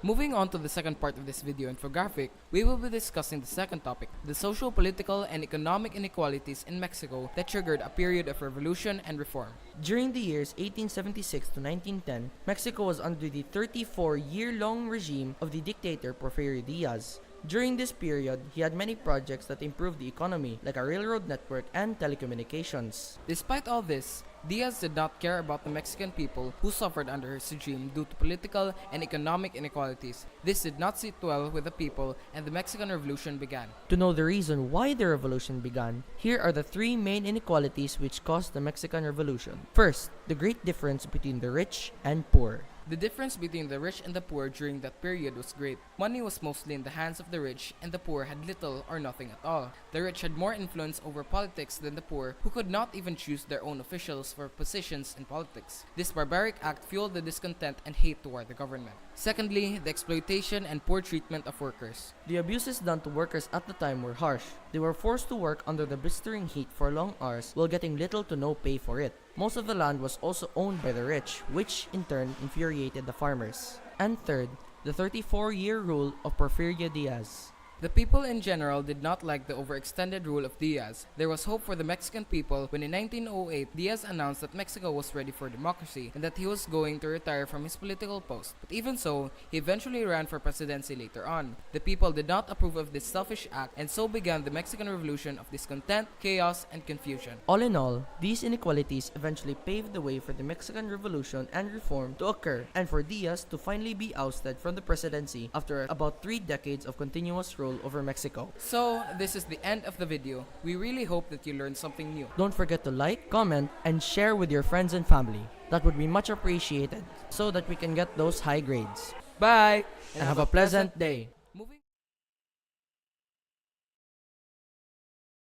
Moving on to the second part of this video infographic, we will be discussing the second topic, the social, political, and economic inequalities in Mexico that triggered a period of revolution and reform. During the years 1876 to 1910, Mexico was under the 34-year-long regime of the dictator Porfirio Diaz. During this period, he had many projects that improved the economy, like a railroad network and telecommunications. Despite all this, Diaz did not care about the Mexican people who suffered under his regime due to political and economic inequalities. This did not sit well with the people, and the Mexican Revolution began. To know the reason why the revolution began, here are the three main inequalities which caused the Mexican Revolution. First, the great difference between the rich and poor. The difference between the rich and the poor during that period was great. Money was mostly in the hands of the rich, and the poor had little or nothing at all. The rich had more influence over politics than the poor, who could not even choose their own officials for positions in politics. This barbaric act fueled the discontent and hate toward the government. Secondly, the exploitation and poor treatment of workers. The abuses done to workers at the time were harsh. They were forced to work under the blistering heat for long hours while getting little to no pay for it. Most of the land was also owned by the rich, which in turn infuriated the farmers. And third, the 34-year rule of Porfirio Diaz. The people in general did not like the overextended rule of Diaz. There was hope for the Mexican people when in 1908 Diaz announced that Mexico was ready for democracy and that he was going to retire from his political post. But even so, he eventually ran for presidency later on. The people did not approve of this selfish act, and so began the Mexican Revolution of discontent, chaos, and confusion. All in all, these inequalities eventually paved the way for the Mexican Revolution and reform to occur, and for Diaz to finally be ousted from the presidency after about 3 decades of continuous rule over Mexico. So, this is the end of the video. We really hope that you learned something new. Don't forget to like, comment, and share with your friends and family. That would be much appreciated so that we can get those high grades. Bye! And have a pleasant day.